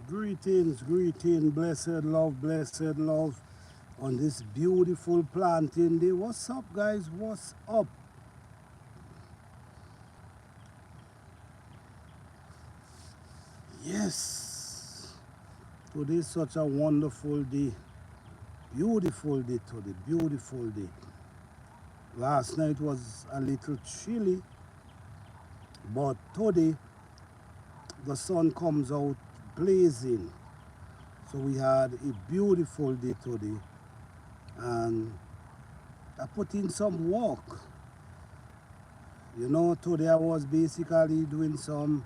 Greetings, blessed love on this beautiful planting day. What's up, guys? What's up? Yes, today is such a wonderful day. Beautiful day today, beautiful day. Last night was a little chilly, but today the sun comes out blazing. So we had a beautiful day today, and I put in some work. You know, today I was basically doing some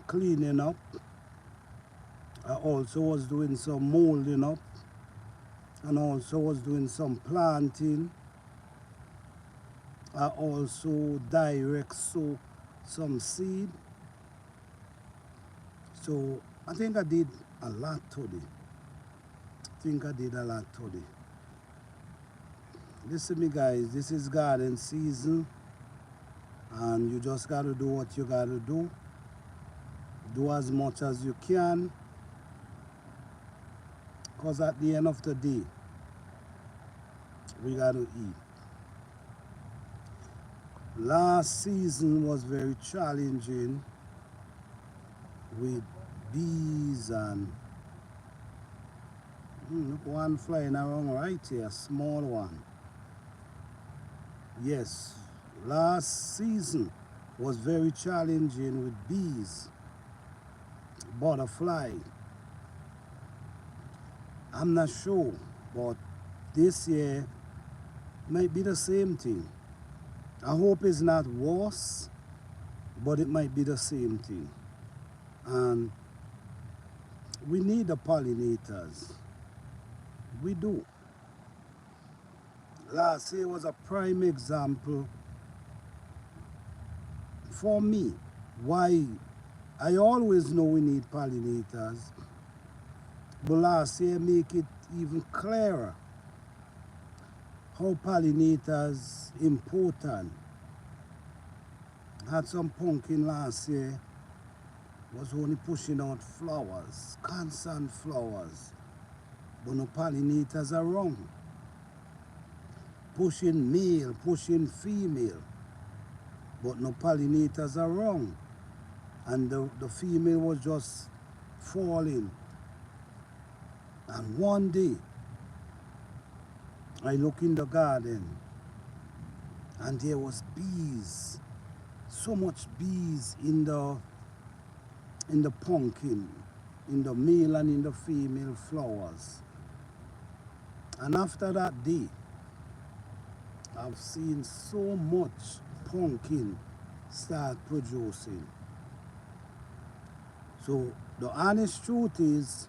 cleaning up. I also was doing some molding up, and also was doing some planting. I also direct sow some seed. So I think I did a lot today. Listen me, guys, this is garden season, and you just gotta do what you gotta do. Do as much as you can, because at the end of the day, we gotta eat. Last season was very challenging with bees and look, one flying around right here, small one. Yes, last season was very challenging with bees, butterfly. I'm not sure, but this year might be the same thing. I hope it's not worse, but it might be the same thing. And we need the pollinators. We do. Last year was a prime example for me why I always know we need pollinators, but last year make it even clearer how pollinators important. Had some pumpkin last year, was only pushing out flowers, constant flowers, but no pollinators around. Pushing male, pushing female, but no pollinators around. And the female was just falling. And one day, I look in the garden, and there was bees, so much bees in the pumpkin, in the male and in the female flowers. And after that day, I've seen so much pumpkin start producing. So the honest truth is,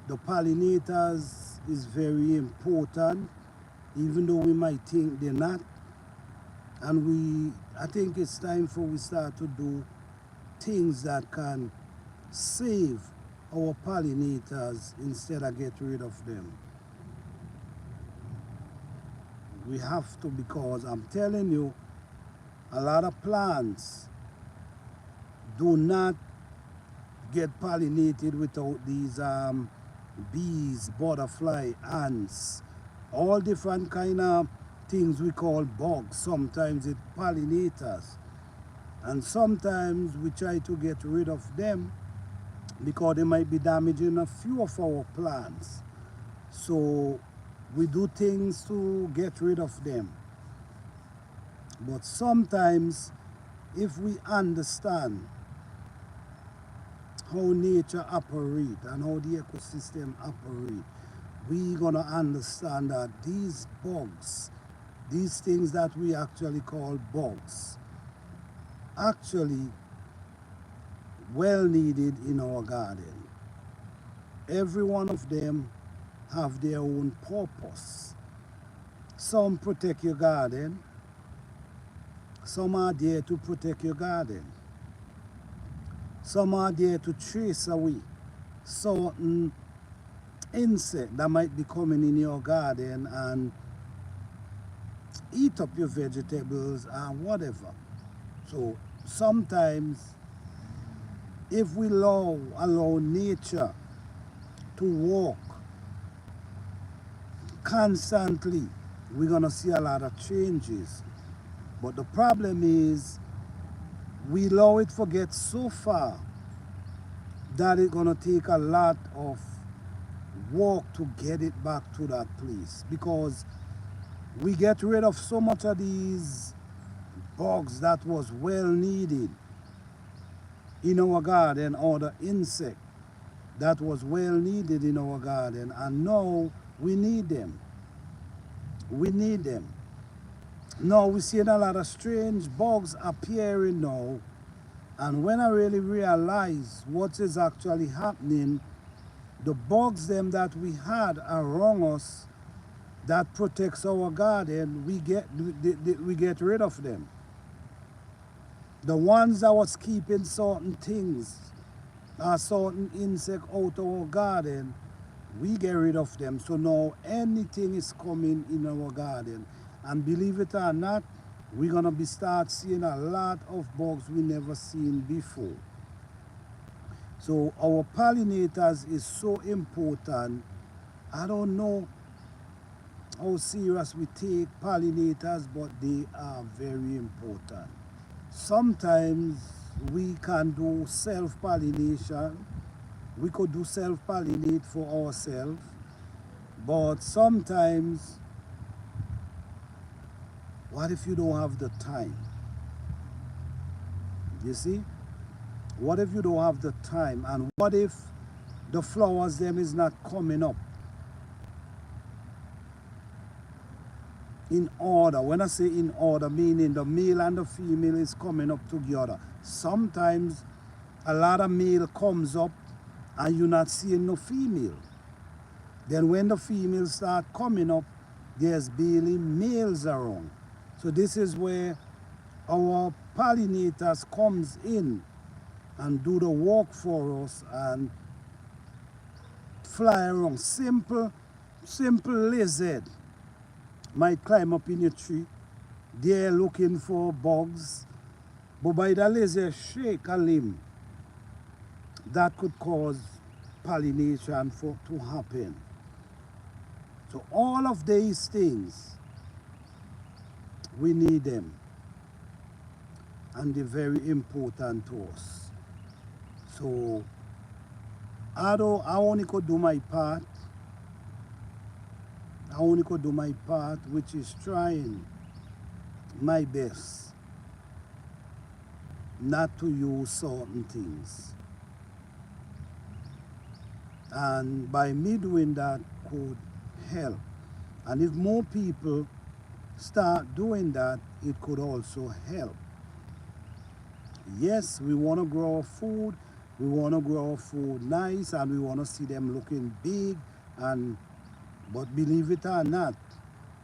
the pollinators is very important, even though we might think they're not. And I think it's time for we start to do things that can save our pollinators instead of get rid of them. We have to, because I'm telling you, a lot of plants do not get pollinated without these bees, butterfly, ants, all different kind of things we call bugs. Sometimes it's pollinators. And sometimes we try to get rid of them because they might be damaging a few of our plants. So we do things to get rid of them. But sometimes, if we understand how nature operates and how the ecosystem operates, we're gonna understand that these bugs, these things that we actually call bugs, actually well needed in our garden. Every one of them have their own purpose. Some protect your garden. Some are there to protect your garden. Some are there to chase away certain insects that might be coming in your garden and eat up your vegetables and whatever. So sometimes If we allow nature to walk constantly, we're gonna see a lot of changes. But the problem is we allow it to get so far that it's gonna take a lot of work to get it back to that place, because we get rid of so much of these bugs that was well needed in our garden, or the insect that was well needed in our garden, and now we need them. We need them. Now we're seeing a lot of strange bugs appearing now, and when I really realize what is actually happening, the bugs them that we had around us that protects our garden, we get rid of them. The ones that was keeping certain things, certain insect out of our garden, we get rid of them. So now anything is coming in our garden, and believe it or not, we're gonna be start seeing a lot of bugs we never seen before. So our pollinators is so important. I don't know how serious we take pollinators, but they are very important. Sometimes we can do self-pollination. We could do self-pollinate for ourselves, but sometimes, what if you don't have the time? You see? What if you don't have the time? And what if the flowers them is not coming up in order? When I say in order, meaning the male and the female is coming up together. Sometimes a lot of male comes up and you're not seeing no female. Then when the females start coming up, there's barely males around. So this is where our pollinators comes in and do the work for us and fly around. Simple lizard might climb up in a tree. They're looking for bugs, but by the lizard shake a limb, that could cause pollination to happen. So all of these things, we need them, and they're very important to us. So although I only could do my part, which is trying my best not to use certain things. And by me doing that could help. And if more people start doing that, it could also help. Yes, we want to grow our food. We want to grow our food nice, and we want to see them looking big. But believe it or not,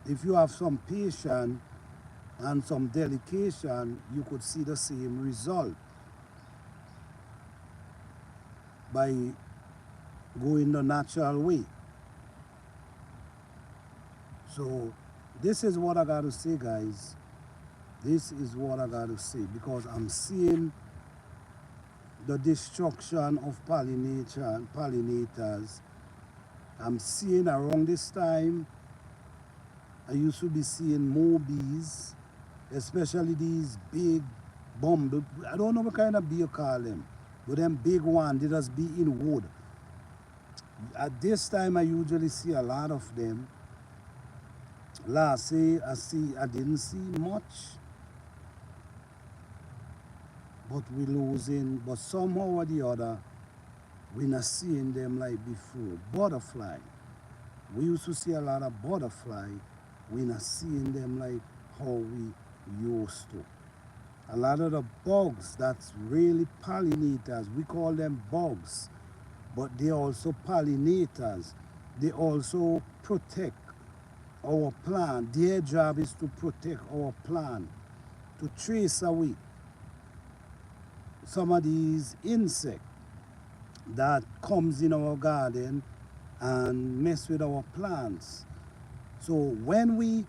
if you have some patience and some dedication, you could see the same result by going the natural way. So this is what I got to say, guys. This is what I got to say, because I'm seeing the destruction of pollinators. I'm seeing around this time, I used to be seeing more bees, especially these big bumble. I don't know what kind of bee you call them, but them big ones, they just be in wood. At this time, I usually see a lot of them. Last year, I didn't see much, but we're losing. But somehow or the other, we're not seeing them like before. Butterfly. We used to see a lot of butterfly. We're not seeing them like how we used to. A lot of the bugs that's really pollinators, we call them bugs, but they also pollinators. They also protect our plant. Their job is to protect our plant, to chase away some of these insects that comes in our garden and mess with our plants. So when we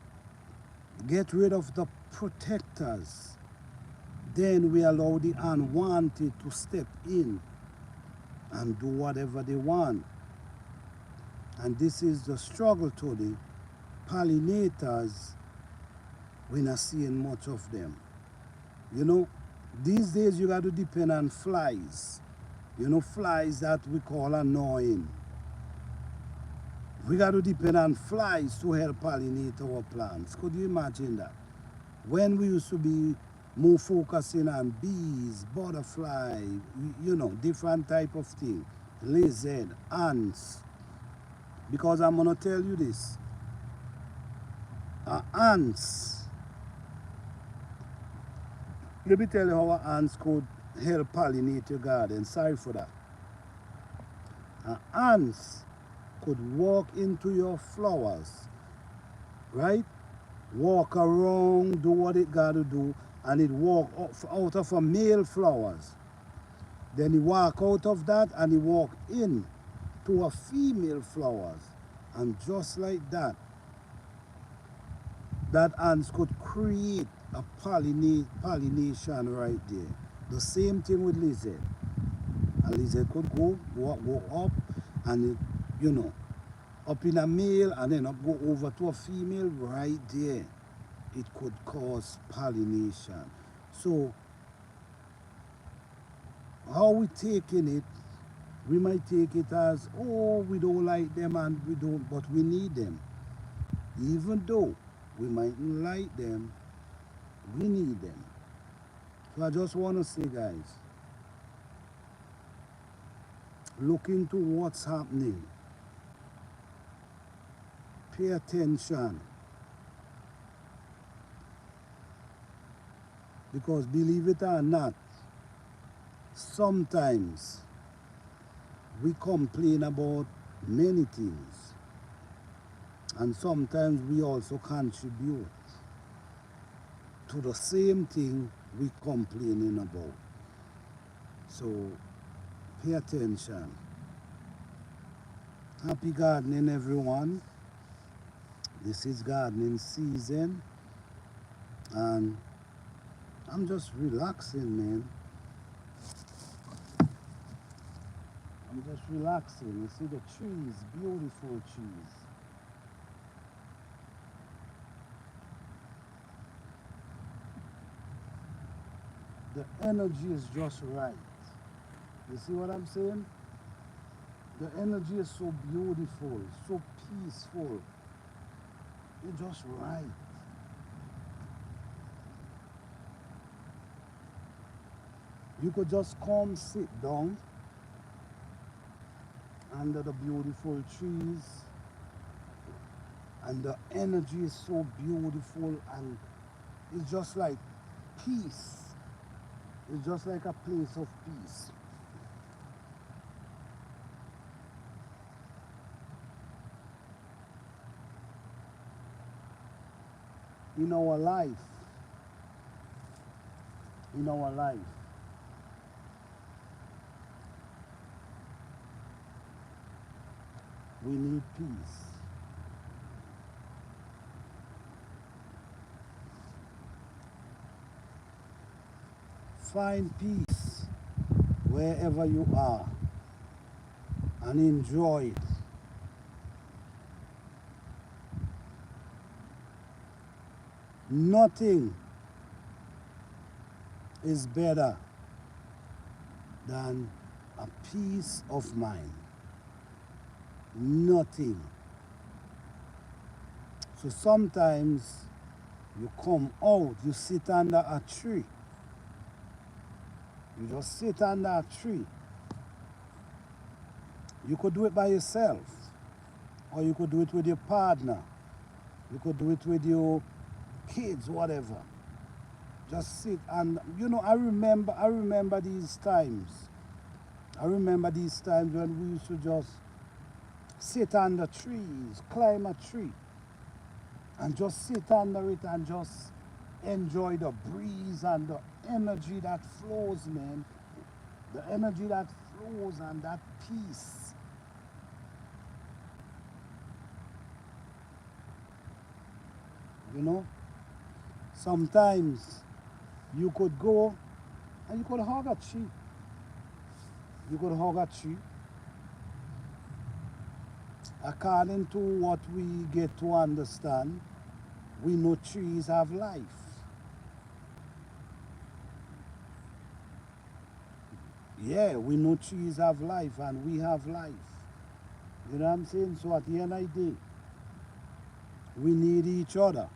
get rid of the protectors, then we allow the unwanted to step in and do whatever they want. And this is the struggle to the pollinators. We're not seeing much of them. You know, these days you got to depend on flies. You know, flies that we call annoying. We got to depend on flies to help pollinate our plants. Could you imagine that? When we used to be more focusing on bees, butterfly, you know, different type of thing, lizard, ants. Because I'm going to tell you this. Ants, let me tell you how ants could help pollinate your garden. Sorry for that. Ants could walk into your flowers, right? Walk around, do what it got to do, and it walk out of a male flowers. Then he walk out of that and he walk in to a female flowers. And just like that, that ants could create a pollination right there. The same thing with lizard. A lizard could go up and it, you know, up in a male and then up go over to a female right there. It could cause pollination. So how we taking it, we might take it as, oh, we don't like them and we don't, but we need them. Even though we mightn't like them, we need them. So I just want to say, guys, look into what's happening. Pay attention. Because believe it or not, sometimes we complain about many things. And sometimes we also contribute to the same thing we complaining about. So pay attention. Happy gardening, everyone. This is gardening season. And I'm just relaxing, man. I'm just relaxing. You see the trees, beautiful trees. The energy is just right. You see what I'm saying? The energy is so beautiful, so peaceful. It's just right. You could just come sit down under the beautiful trees, and the energy is so beautiful, and it's just like peace. It's just like a place of peace. In our life, we need peace. Find peace wherever you are and enjoy it. Nothing is better than a peace of mind. Nothing. So sometimes you come out, you sit under a tree. You just sit under a tree. You could do it by yourself, or you could do it with your partner. You could do it with your kids, whatever. Just sit and, you know, I remember these times. I remember these times when we used to just sit under trees, climb a tree, and just sit under it and just enjoy the breeze and the energy that flows, man. The energy that flows and that peace. You know, sometimes you could go And you could hug a tree. You could hug a tree. According to what we get to understand, we know trees have life. Yeah, we know trees have life and we have life. You know what I'm saying? So at the end of the day, we need each other.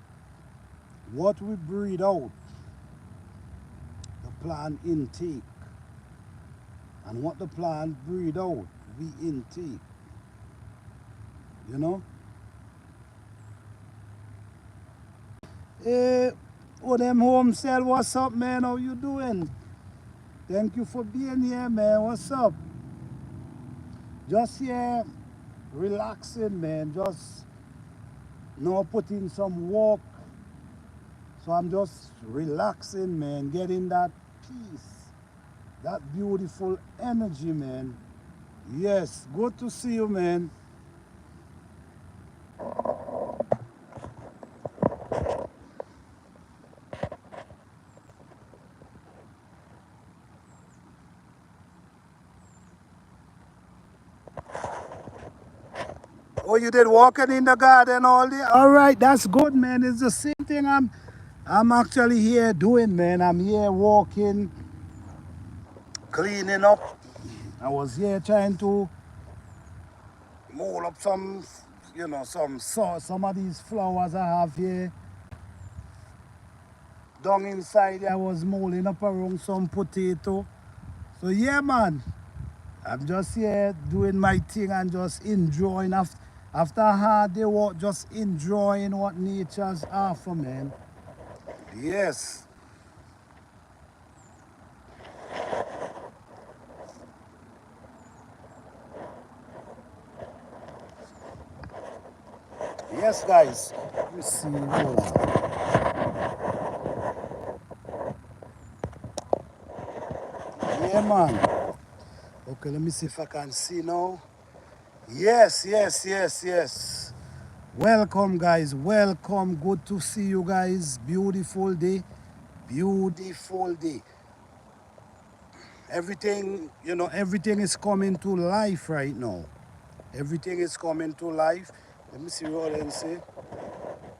What we breathe out, the plant intake. And what the plant breathe out, we intake. You know? Hey, oh, them home cell, what's up, man? How you doing? Thank you for being here, man. What's up? Just here, relaxing, man. Just, putting some work. So I'm just relaxing, man. Getting that peace, that beautiful energy, man. Yes, good to see you, man. Oh, you did walking in the garden all day? All right, that's good, man. It's the same thing I'm actually here doing, man. I'm here walking, cleaning up. I was here trying to mold up some, some of these flowers I have here. Down inside, I was molding up around some potato. So yeah, man, I'm just here doing my thing and just enjoying after a hard day walk, just enjoying what nature's offer, man. Yes. Yes, guys. Let me see. Hold on. Yeah, man. Okay, let me see if I can see now. Yes, yes, yes, yes. Welcome, guys. Welcome. Good to see you guys. Beautiful day. Beautiful day. Everything, everything is coming to life right now. Everything is coming to life. Let me see what I say.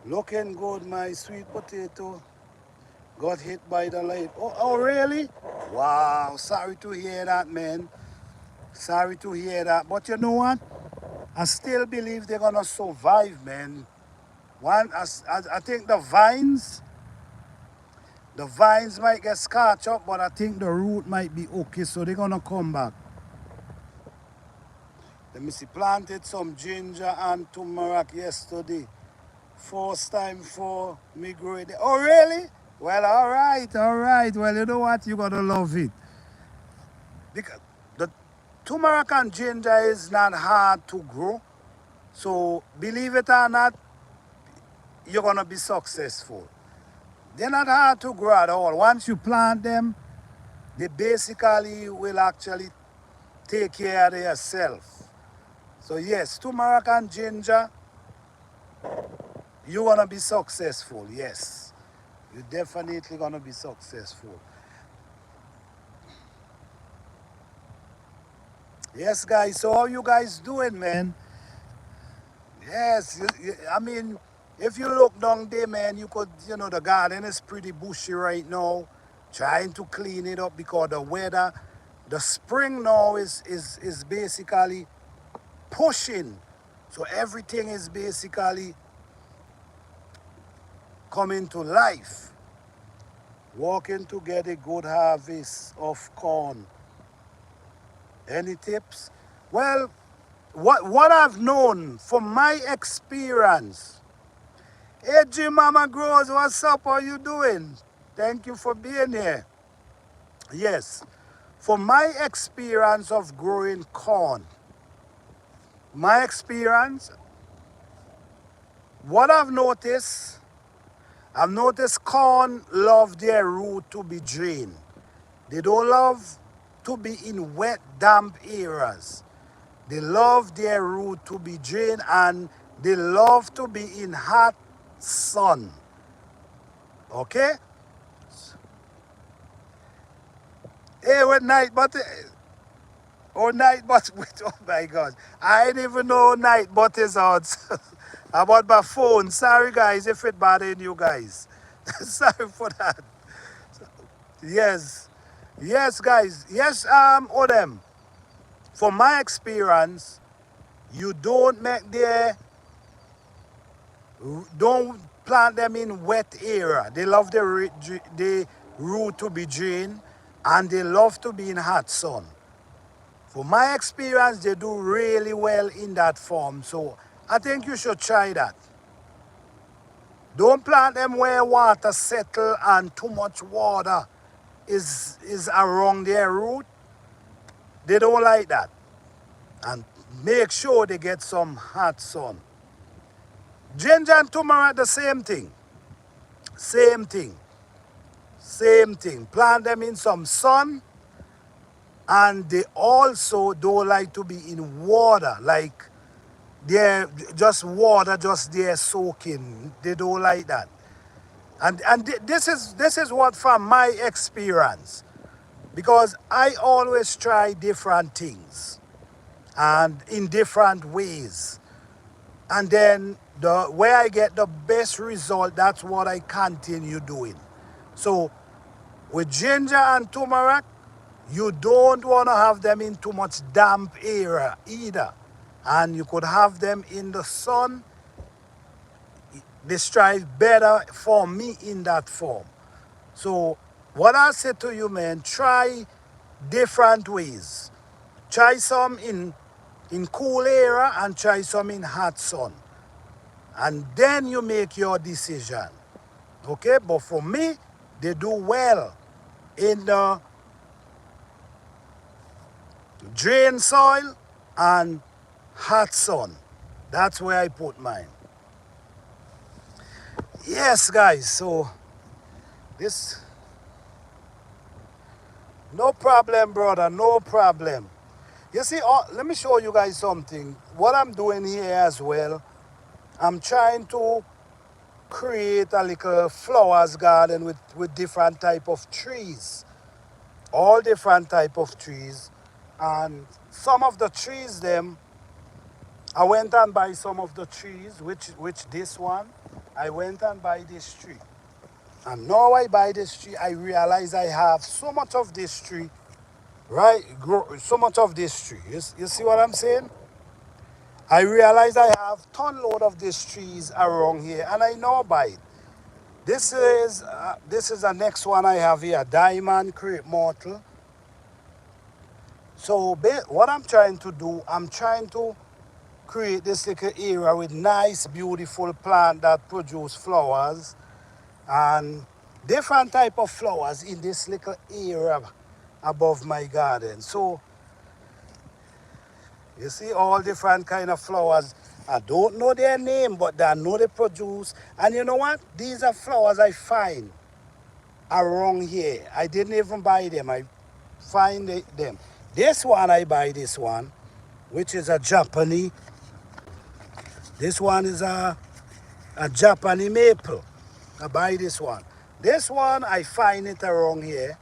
Looking good, my sweet potato. Got hit by the light. Oh, really? Wow. Sorry to hear that, man. Sorry to hear that. But you know what? I still believe they're going to survive, man. I think the vines might get scorched up, but I think the root might be okay, so they're going to come back. Let me see. Planted some ginger and turmeric yesterday. First time for me growing. Oh, really? Well, all right, all right. Well, you know what? You're going to love it. Because the turmeric and ginger is not hard to grow. So, believe it or not, you're going to be successful. They're not hard to grow at all. Once you plant them, they basically will actually take care of themselves. So, yes, turmeric and ginger, you're going to be successful, yes. You're definitely going to be successful. Yes, guys. So how you guys doing, man? Yes. I mean, if you look down there, man, you could, the garden is pretty bushy right now. Trying to clean it up because the weather, the spring now is basically pushing. So everything is basically coming to life. Working to get a good harvest of corn. Any tips? Well, what I've known from my experience. Hey, Jim Mama Grows, what's up? How you doing? Thank you for being here. Yes, from my experience of growing corn, my experience, what I've noticed corn love their root to be drained. They don't love to be in wet, damp areas. They love their root to be drained and they love to be in hot sun. Okay? Hey, with night, but oh night, but oh my God, I didn't even know night, but is out. About my phone. Sorry, guys, if it bothering you guys. Sorry for that. Yes, yes, guys, yes. Odem. From my experience, you don't plant them in wet area. They love the root to be drained, and they love to be in hot sun. From my experience, they do really well in that form. So I think you should try that. Don't plant them where water settle and too much water is around their root. They don't like that. And make sure they get some hot sun. Ginger and turmeric, the same thing. Same thing. Same thing. Plant them in some sun, and they also don't like to be in water, like they're just water, just there soaking. They don't like that. And this is what from my experience, because I always try different things and in different ways. And then where I get the best result, that's what I continue doing. So with ginger and turmeric, you don't want to have them in too much damp area either. And you could have them in the sun. They strive better for me in that form. So what I say to you, man, try different ways. Try some in cool area and try some in hot sun. And then you make your decision. Okay? But for me, they do well in the drain soil and hot sun. That's where I put mine. Yes, guys, so this, no problem, brother, no problem. You see, let me show you guys something. What I'm doing here as well, I'm trying to create a little flowers garden with different type of trees. All different type of trees. And some of the trees, them, I went and buy some of the trees, which this one, I went and buy this tree. And now I buy this tree, I realize I have so much of this tree, right? So much of this tree. You see what I'm saying? I realize I have ton load of these trees around here, and I now buy it. This is the next one I have here, diamond crepe myrtle. So what I'm trying to do, I'm trying to create this little area with nice, beautiful plant that produce flowers and different type of flowers in this little area above my garden. So you see all different kind of flowers. I don't know their name, but I know they produce. And you know what? These are flowers I find around here. I didn't even buy them. I find them. This one, I buy this one, which is a Japanese. This one is a Japanese maple. I buy this one. This one, I find it around here.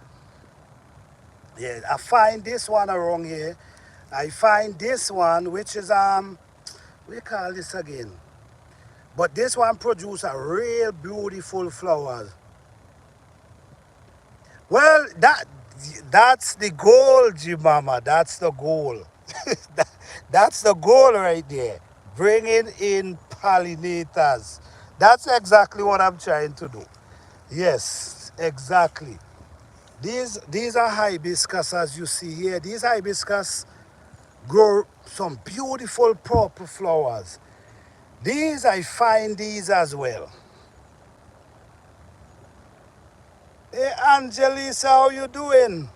Yeah, I find this one around here. I find this one, which is, we call this again. But this one produce a real beautiful flowers. Well, that's the goal, Jimama. That's the goal. That's the goal right there. Bringing in pollinators. That's exactly what I'm trying to do. Yes, exactly. These are hibiscus, as you see here. These hibiscus grow some beautiful purple flowers. These, I find these as well. Hey, Angelisa, how you doing?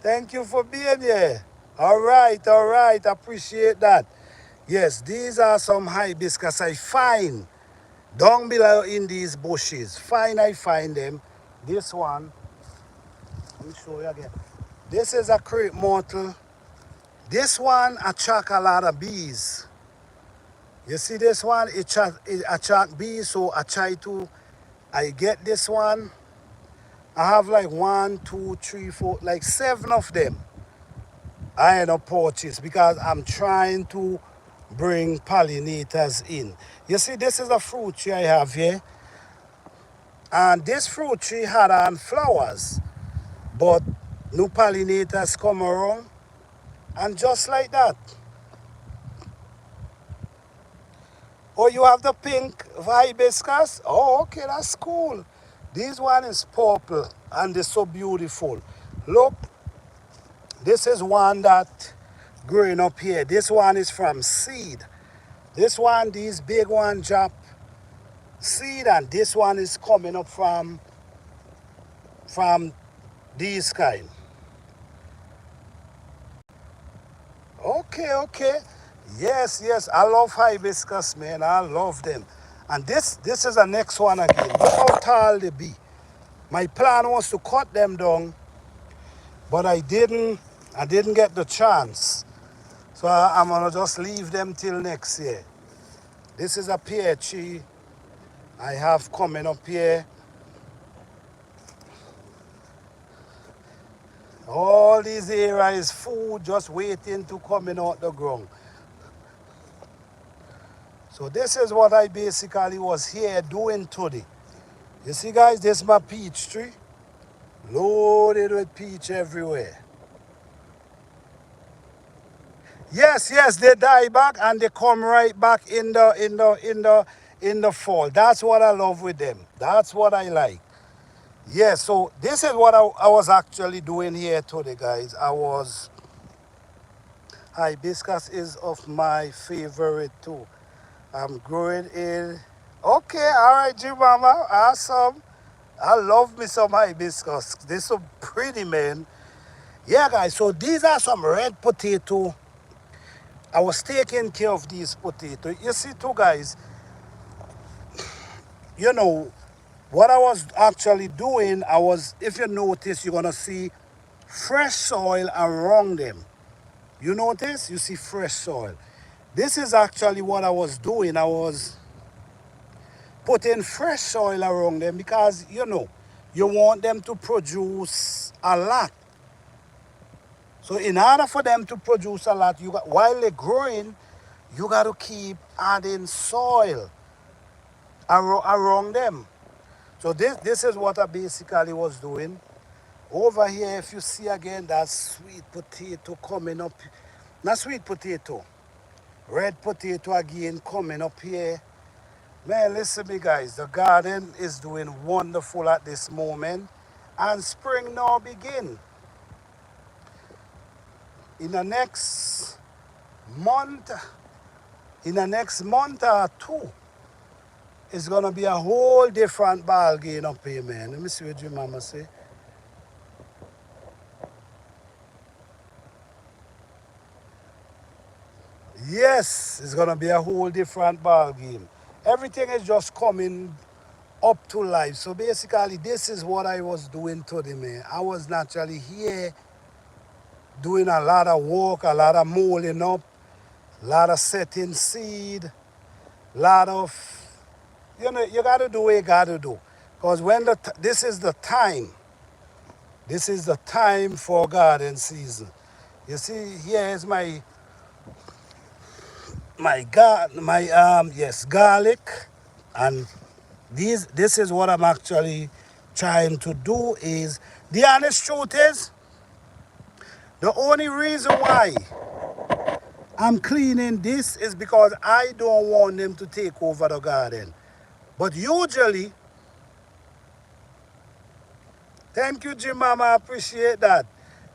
Thank you for being here. All right, appreciate that. Yes, these are some hibiscus I find down below in these bushes. I find them. This one, let me show you again. This is a crepe myrtle. This one attract a lot of bees. You see this one, it attract bees, so I get this one I have like one, two, three, four, like 7 of them I end up purchase because I'm trying to bring pollinators in. You see, this is a fruit tree I have here. And this fruit tree had on flowers. But new pollinators come around. And just like that. Oh, you have the pink hibiscus? Oh, okay, that's cool. This one is purple and it's so beautiful. Look, this is one that growing up here. This one is from seed. This one, these big one drop seed, and this one is coming up from these kind. Okay, okay. Yes, yes. I love hibiscus, man. I love them. And this is the next one again. Look how tall they be. My plan was to cut them down, but I didn't get the chance. So I'm gonna just leave them till next year. This is a pear tree I have coming up here. All these area is food just waiting to coming out the ground. So this is what I basically was here doing today. You see guys, this is my peach tree. Loaded with peach everywhere. Yes, yes, they die back and they come right back in the fall. That's what I love with them. That's what I like. Yes, so this is what I was actually doing here today, guys. Hibiscus is of my favorite too. I'm growing in. Okay, all right, Jim Mama, awesome. I love me some hibiscus. They're so pretty, man. Yeah, guys, so these are some red potato. I was taking care of these potatoes. You see, too, guys, you know, what I was actually doing, if you notice, you're going to see fresh soil around them. You notice? You see fresh soil. This is actually what I was doing. I was putting fresh soil around them because, you want them to produce a lot. So in order for them to produce a lot, while they're growing, you got to keep adding soil around them. So this is what I basically was doing. Over here, if you see again, that sweet potato coming up. Not sweet potato. Red potato again coming up here. Man, listen to me guys. The garden is doing wonderful at this moment. And spring now begin. In the next month, or two, it's gonna be a whole different ball game up here, man. Let me see what your mama say. Yes, it's gonna be a whole different ball game. Everything is just coming up to life. So basically, this is what I was doing today, man. I was naturally here doing a lot of work, a lot of molding up, a lot of setting seed, a lot of, you got to do what you got to do. Because this is the time for garden season. You see, here is my garlic, and this is what I'm actually trying to do. Is the honest truth is, the only reason why I'm cleaning this is because I don't want them to take over the garden. But usually, thank you, Jim Mama, I appreciate that.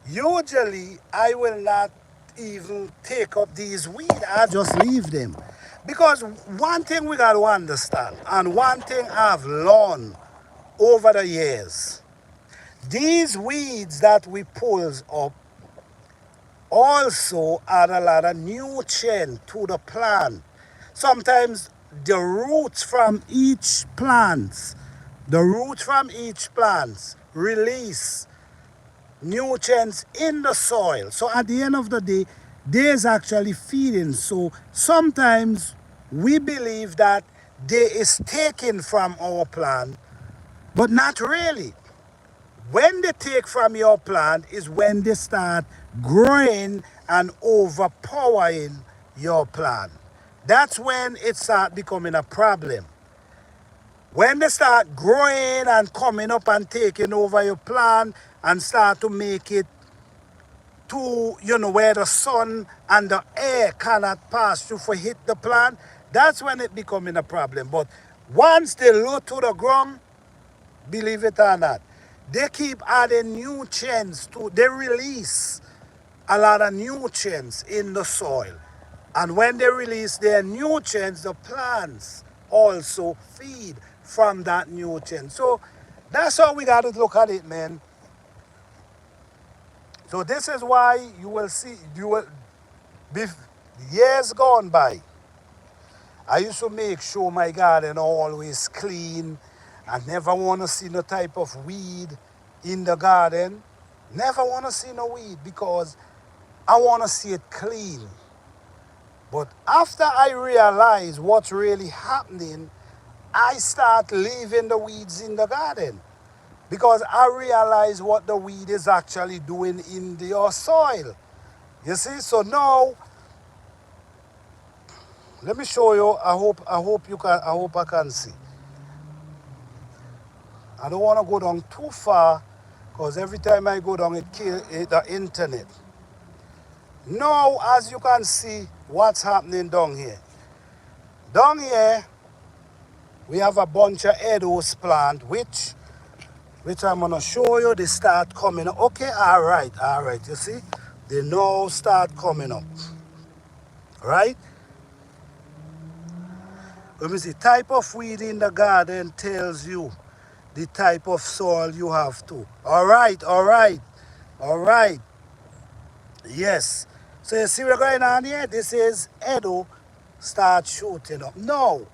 Usually, I will not even take up these weeds. I just leave them. Because one thing we got to understand, and one thing I've learned over the years, these weeds that we pull up also add a lot of nutrient to the plant. Sometimes the roots from each plant release nutrients in the soil. So at the end of the day, there's actually feeding. So sometimes we believe that there is taken from our plant, but not really. When they take from your plant is when they start growing and overpowering your plant. That's when it starts becoming a problem. When they start growing and coming up and taking over your plant and start to make it to, where the sun and the air cannot pass through for hit the plant, that's when it becoming a problem. But once they low to the ground, believe it or not, they keep adding nutrients to, they release a lot of nutrients in the soil. And when they release their nutrients, the plants also feed from that nutrient. So that's how we got to look at it, man. So this is why you will see, years gone by, I used to make sure my garden always clean. I never want to see no type of weed in the garden. Never want to see no weed because I want to see it clean. But after I realize what's really happening, I start leaving the weeds in the garden because I realize what the weed is actually doing in your soil. You see, so now let me show you. I hope I can see. I don't want to go down too far because every time I go down it kills the internet. Now, as you can see, what's happening down here. Down here, we have a bunch of Edos plant, which I'm going to show you. They start coming up. Okay, all right. You see, they now start coming up. Right? Let me see. Type of weed in the garden tells you the type of soil you have to. All right. Yes. So you see what's going on here? This is Edo start shooting up. No.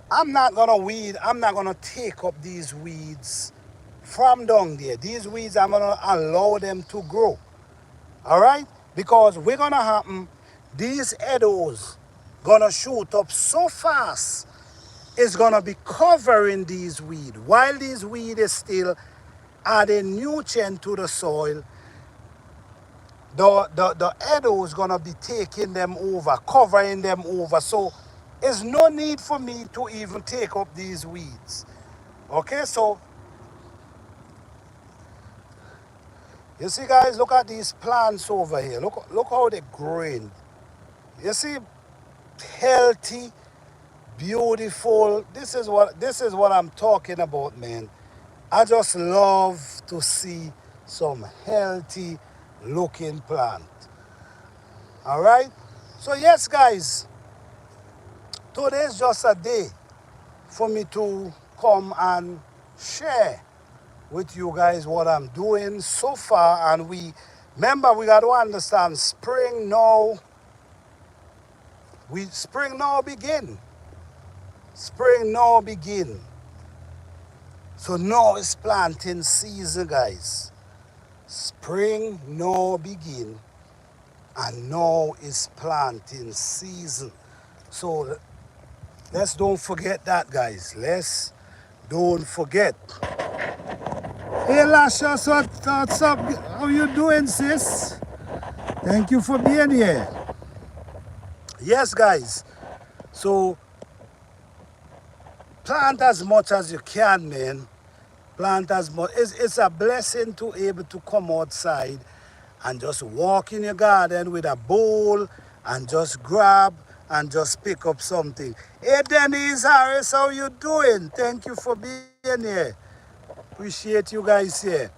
I'm not gonna take up these weeds from down there. These weeds, I'm gonna allow them to grow. All right? Because we're gonna happen, these Edos gonna shoot up so fast, it's gonna be covering these weeds. While these weed is still adding nutrient to the soil, the Edo is gonna be taking them over, covering them over. So there's no need for me to even take up these weeds. Okay, so you see, guys, look at these plants over here. Look how they're growing. You see, healthy, beautiful. This is what I'm talking about, man. I just love to see some healthy looking plant. All right? So yes, guys, today is just a day for me to come and share with you guys what I'm doing so far. And remember, we got to understand spring now begin. Spring now begin. So now is planting season, guys. Spring now begin, and now is planting season. So let's don't forget that, guys. Let's don't forget. Hey Lasha, what's up? How you doing, sis? Thank you for being here. Yes, guys. So plant as much as you can, man. Plant as much. It's a blessing to able to come outside and just walk in your garden with a bowl and just grab and just pick up something. Hey Denise Harris, how you doing? Thank you for being here. Appreciate you guys here.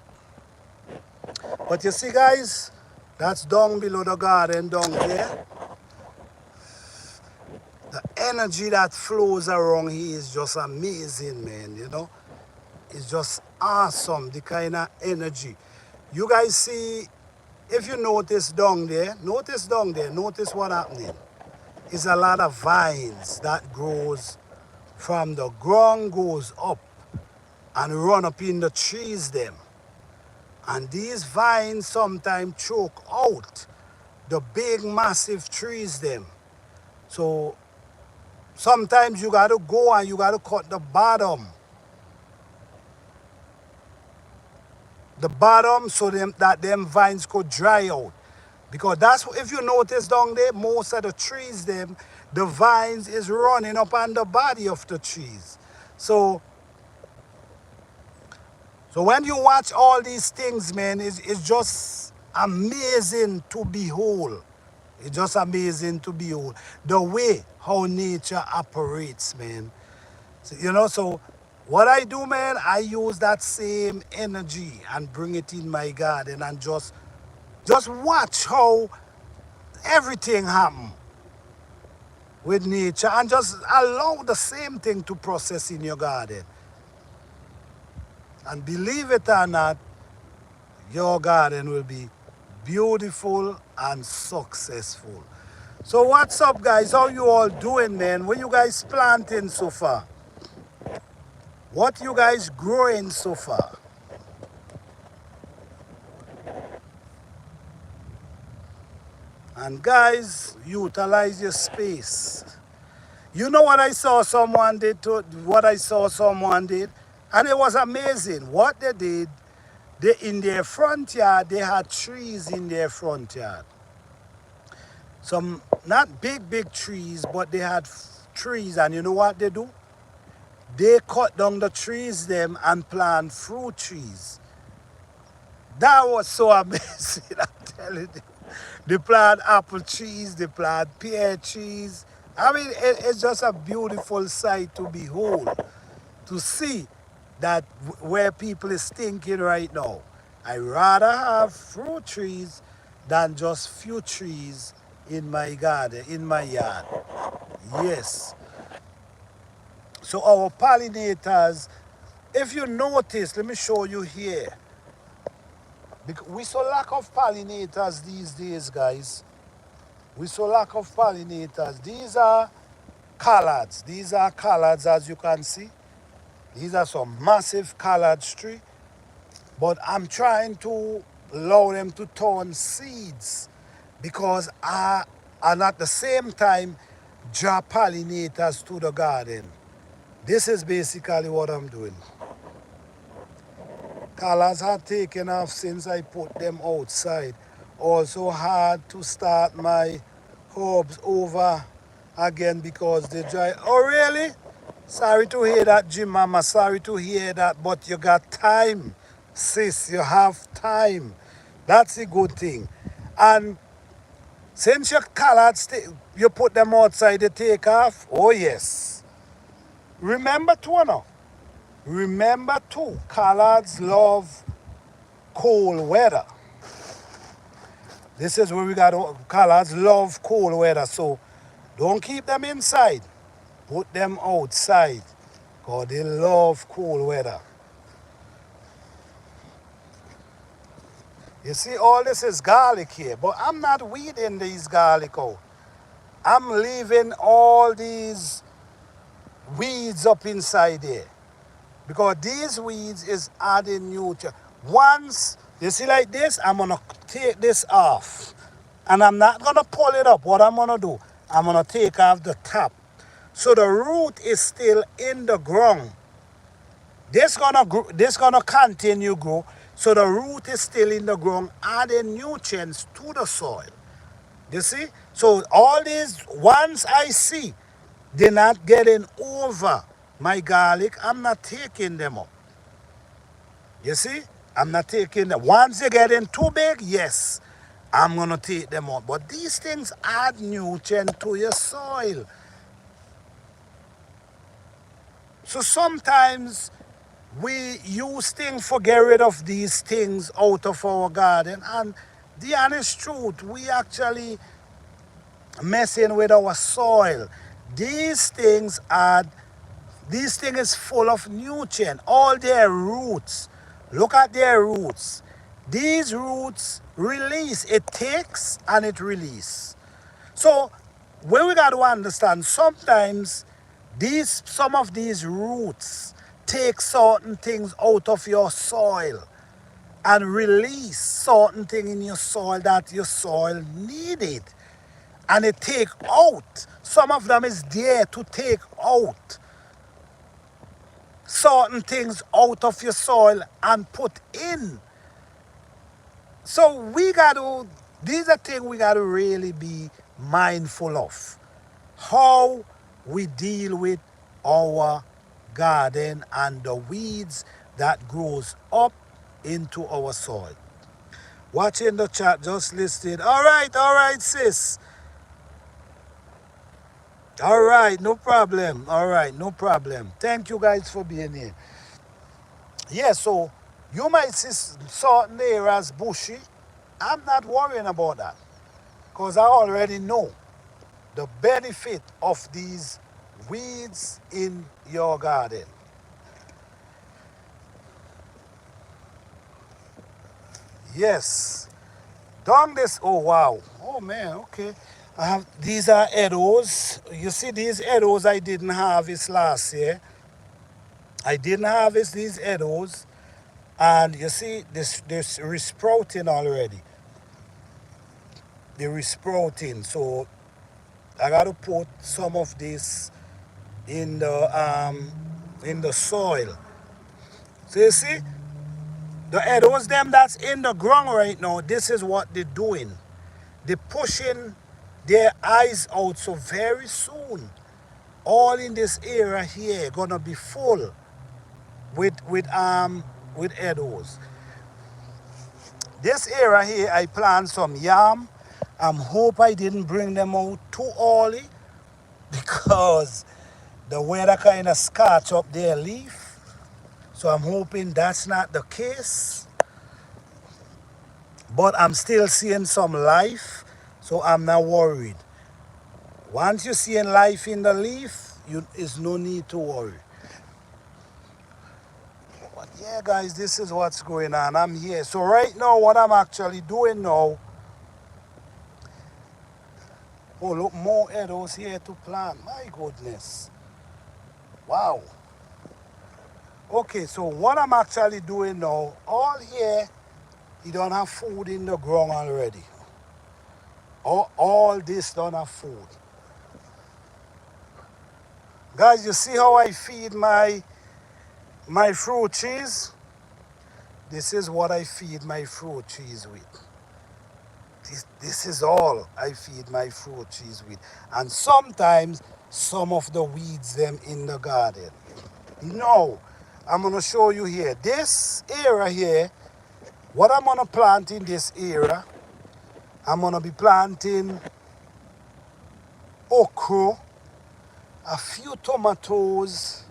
But you see, guys, that's down below the garden down there. The energy that flows around here is just amazing, man, you know. It's just awesome, the kind of energy. You guys see, if you notice down there, notice what's happening. It's a lot of vines that grows from the ground, goes up and run up in the trees them. And these vines sometimes choke out the big massive trees them. So sometimes you gotta go and you gotta cut the bottom the bottom so that them vines could dry out. Because that's, if you notice down there, most of the trees, the vines is running up on the body of the trees. So when you watch all these things, man, it's just amazing to behold. It's just amazing to behold the way how nature operates, man. So, so what I do, man, I use that same energy and bring it in my garden and just watch how everything happen with nature and just allow the same thing to process in your garden. And believe it or not, your garden will be beautiful and successful. So what's up, guys? How you all doing, man? What you guys planting so far? What you guys growing so far? And guys, utilize your space. You know what I saw someone did and it was amazing. What they did, in their front yard, they had trees in their front yard. Some not big trees, but they had trees, and you know what they do? They cut down the trees them and plant fruit trees. That was so amazing, I'm telling you. They plant apple trees, they plant pear trees. I mean, it's just a beautiful sight to behold, to see that where people is thinking right now. I rather have fruit trees than just few trees in my garden, in my yard. Yes. So our pollinators, if you notice, let me show you here. Because we so lack of pollinators these days, guys. We so lack of pollinators. These are collards. These are collards, as you can see. These are some massive collards tree. But I'm trying to allow them to turn seeds because and at the same time draw pollinators to the garden. This is basically what I'm doing. Colors have taken off since I put them outside. Also had to start my herbs over again because they dry. Oh really? Sorry to hear that, Jim Mama. Sorry to hear that, but you got time, sis. You have time. That's a good thing. And since your collards, you put them outside, they take off. Oh yes. Remember too, no? Remember too, collards love cold weather. This is where we got collards love cold weather. So don't keep them inside. Put them outside because they love cold weather. You see, all this is garlic here, but I'm not weeding these garlic out. I'm leaving all these weeds up inside there because these weeds is adding nutrient. Once you see like this, I'm gonna take this off and I'm not gonna pull it up. What I'm gonna do, I'm gonna take off the top so the root is still in the ground. This gonna continue grow, so the root is still in the ground, adding nutrients to the soil. You see? So all these, once I see they're not getting over my garlic, I'm not taking them up. You see? I'm not taking them. Once they're getting too big, yes, I'm gonna take them up. But these things add nutrient to your soil. So sometimes we use things for get rid of these things out of our garden, and the honest truth, we actually messing with our soil. These things is full of nutrient. All their roots, look at their roots. These roots release, it takes and it release. So when we got to understand, sometimes some of these roots take certain things out of your soil and release certain things in your soil that your soil needed. And it take out. Some of them is there to take out certain things out of your soil and put in So we got to, these are things we got to really be mindful of. How we deal with our garden and the weeds that grows up into our soil. Watching the chat just listed. All right, sis. All right, no problem. All right, no problem. Thank you guys for being here. Yeah, so you might see certain areas bushy. I'm not worrying about that because I already know the benefit of these weeds in your garden. Yes. Down this, oh wow. Oh man, okay. I have, these are eddos. You see these eddos I didn't harvest last year. I didn't harvest these eddos. And you see this resprouting already. They're resprouting. So I gotta put some of this in the soil. So you see, the eddos them that's in the ground right now, this is what they're doing. They're pushing their eyes out, so very soon all in this area here gonna be full with eddos. This area here I plant some yam. Hope I didn't bring them out too early because the weather kind of scorch up their leaf. So I'm hoping that's not the case. But I'm still seeing some life, so I'm not worried. Once you're seeing life in the leaf, there's no need to worry. But yeah, guys, this is what's going on. I'm here. So right now, what I'm actually doing now, oh, look, more arrows here to plant. My goodness. Wow. Okay, so what I'm actually doing now, all here, you don't have food in the ground already. All this don't have food. Guys, you see how I feed my fruit trees? This is what I feed my fruit trees with. This is all I feed my fruit trees with. And sometimes some of the weeds them in the garden. Now, I'm going to show you here. This area here, what I'm going to plant in this area, I'm going to be planting okra, a few tomatoes,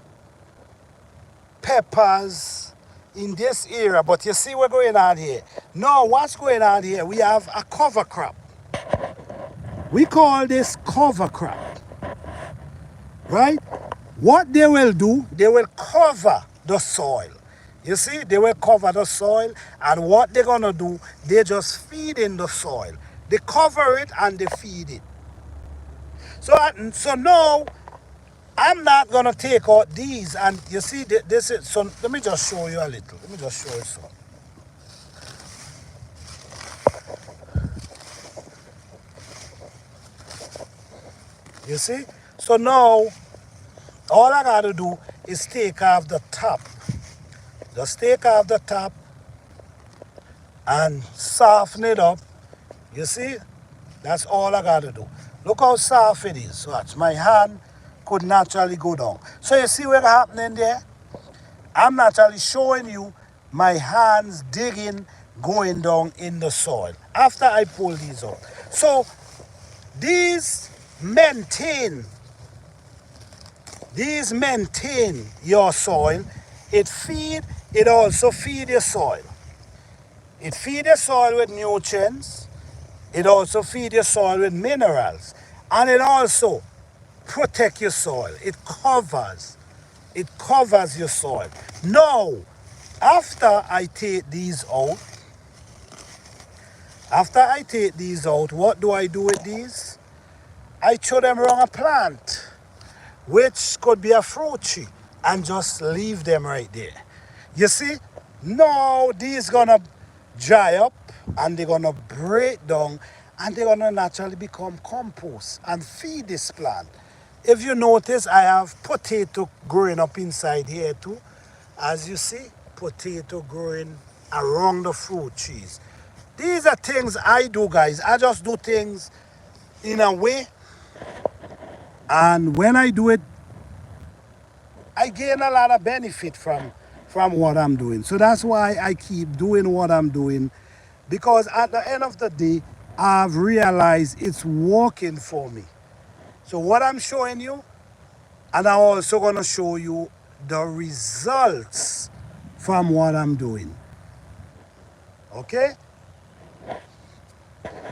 peppers in this area. But you see what's going on here. Now, what's going on here? We have a cover crop. We call this cover crop. Right? What they will do, they will cover the soil. You see, they will cover the soil, and what they're going to do, they just feed in the soil. They cover it and they feed it. So now, I'm not going to take out these, and you see, this is, so let me just show you a little. Let me just show you some. You see? So now, all I got to do is take off the top. Just take off the top and soften it up. You see? That's all I got to do. Look how soft it is. Watch, my hand could naturally go down. So you see what's happening there? I'm naturally showing you my hands digging, going down in the soil after I pull these out. So these maintain your soil. It also feed your soil. It feed your soil with nutrients. It also feed your soil with minerals. And it also protect your soil. It covers your soil. Now, after I take these out, what do I do with these? I throw them around a plant, which could be a fruit tree, and just leave them right there. You see, now these gonna dry up and they're gonna break down and they're gonna naturally become compost and feed this plant. If you notice, I have potato growing up inside here too. As you see, potato growing around the fruit trees. These are things I do, guys. I just do things in a way, and when I do it, I gain a lot of benefit from what I'm doing. So that's why I keep doing what I'm doing, because at the end of the day, I've realized it's working for me. So what I'm showing you, and I'm also gonna show you the results from what I'm doing. Okay?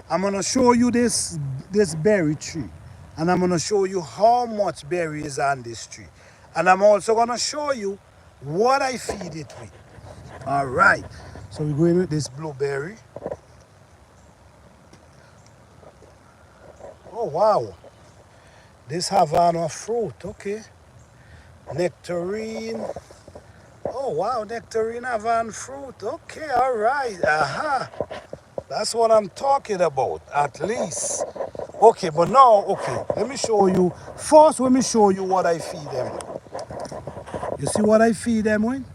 I'm gonna show you this berry tree, and I'm gonna show you how much berry is on this tree, and I'm also gonna show you what I feed it with. All right, so we're going with this blueberry. Oh wow, this Havana fruit. Okay, nectarine. Oh wow, nectarine Havana fruit. Okay, all right. Aha. That's what I'm talking about, at least. Okay, but now, okay, let me show you. First, let me show you what I feed them with. You see what I feed them with?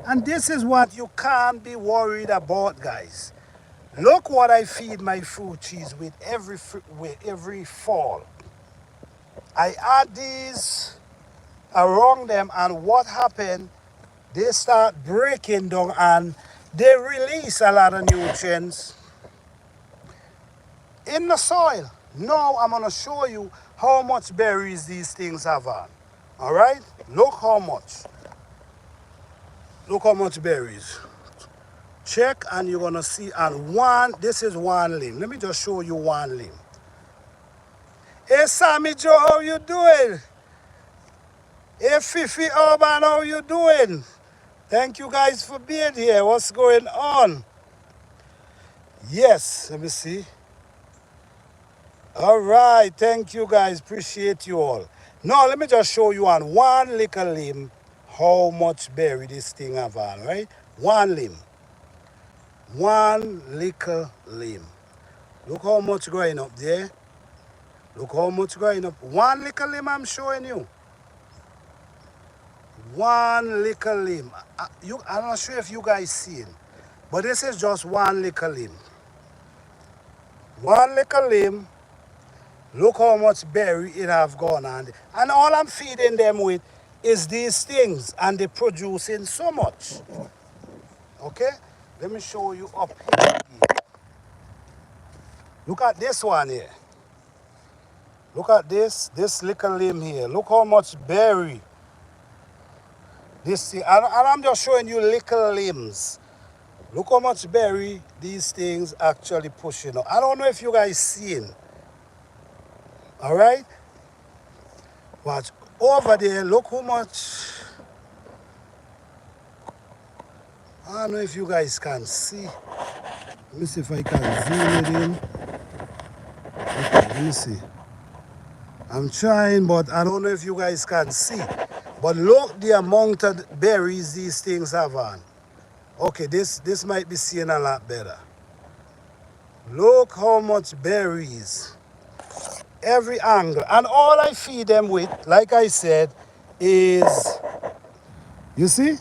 And this is what you can't be worried about, guys. Look what I feed my fruit trees with every fall. I add these around them, and what happened? They start breaking down and they release a lot of nutrients in the soil. Now I'm gonna show you how much berries these things have on. All right, look how much. Look how much berries. Check, and you're gonna see on one. This is one limb. Let me just show you one limb. Hey Sammy Joe, how you doing? Hey Fifi Urban, how you doing? Thank you guys for being here. What's going on? Yes, let me see. All right, thank you guys. Appreciate you all. Now let me just show you on one little limb how much berry this thing have on, right? One limb. One little limb. Look how much growing up there. Look how much growing up. One little limb I'm showing you. One little limb. I'm not sure if you guys seen, but this is just one little limb. One little limb. Look how much berry it have gone on. And all I'm feeding them with is these things, and they're producing so much. Okay? Let me show you up here. Look at this one here. Look at this little limb here. Look how much berry. This thing, and I'm just showing you little limbs. Look how much berry these things actually pushing up. I don't know if you guys seen. All right? But over there, look how much. I don't know if you guys can see. Let me see if I can zoom it in. Okay, let me see. I'm trying, but I don't know if you guys can see. But look the amount of berries these things have on. Okay, this might be seeing a lot better. Look how much berries. Every angle. And all I feed them with, like I said, is, you see?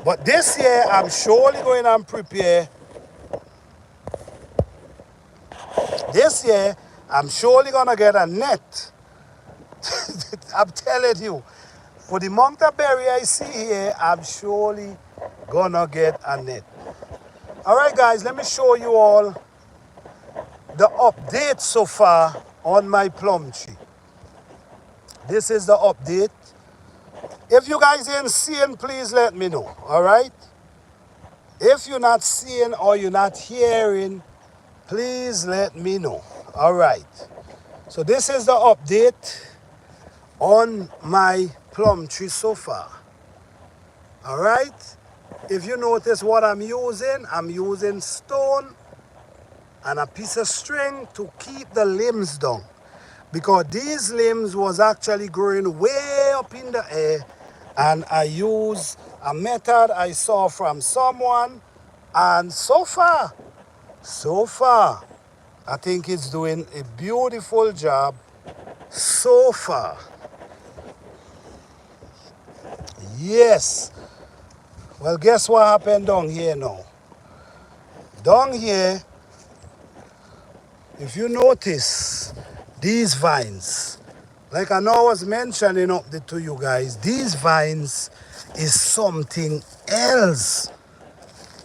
But this year, I'm surely going and prepare. This year, I'm surely going to get a net. I'm telling you. For the amount of berry I see here, I'm surely going to get a net. All right, guys, let me show you all the update so far on my plum tree. This is the update. If you guys ain't seeing, please let me know, all right? If you're not seeing or you're not hearing, please let me know, all right? So this is the update on my plum tree so far, all right? If you notice what I'm using stone and a piece of string to keep the limbs down, because these limbs was actually growing way up in the air, and I use a method I saw from someone, and so far, I think it's doing a beautiful job so far. Yes. Well, guess what happened down here now? Down here, if you notice, these vines, like I know I was mentioning up there to you guys, these vines is something else.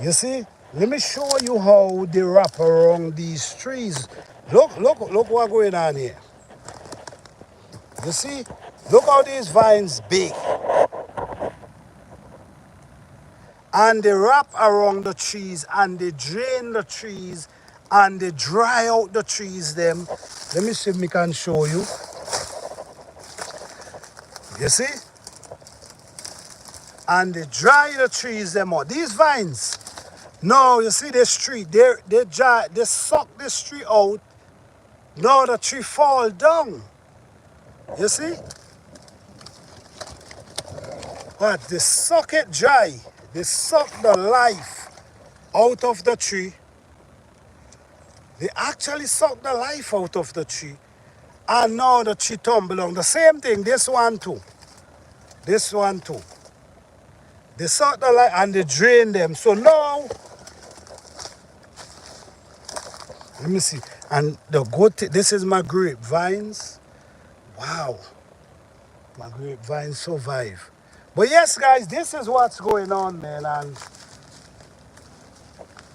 You see? Let me show you how they wrap around these trees. Look what's going on here. You see? Look how these vines big. And they wrap around the trees and they drain the trees and they dry out the trees them. Let me see if I can show you. You see? And they dry the trees them out. These vines, now you see this tree, they suck this tree out. Now the tree fall down. You see? But they suck it dry. They suck the life out of the tree. They actually suck the life out of the tree. And now the tree tumble down. The same thing, this one too. This one too. They suck the life and they drain them. So now, let me see. And the good thing, this is my grapevines. Wow. My grapevines survive. But yes, guys, this is what's going on, man. And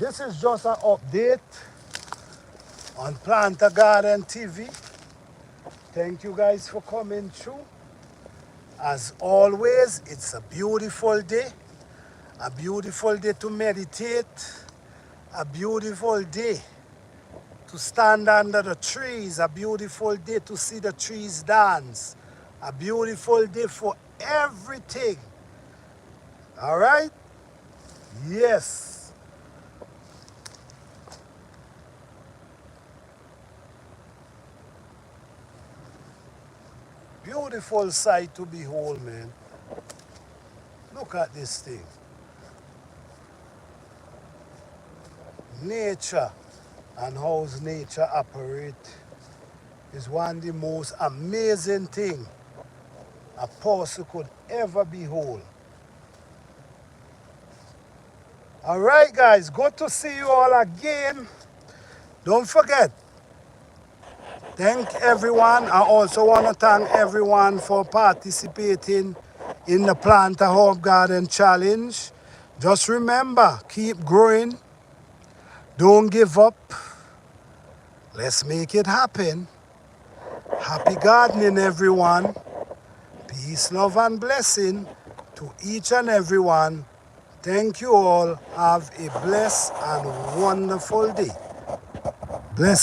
this is just an update on Planter Garden TV. Thank you guys for coming through. As always, it's a beautiful day to meditate, a beautiful day to stand under the trees, a beautiful day to see the trees dance, a beautiful day for everything. All right? Yes. Beautiful sight to behold, man. Look at this thing. Nature and how nature operates is one of the most amazing things a person could ever behold. All right, guys, good to see you all again. Don't forget, thank everyone. I also want to thank everyone for participating in the Plant a Herb Garden Challenge. Just remember, keep growing. Don't give up. Let's make it happen. Happy gardening, everyone. Peace, love, and blessing to each and everyone. Thank you all. Have a blessed and wonderful day. Blessed.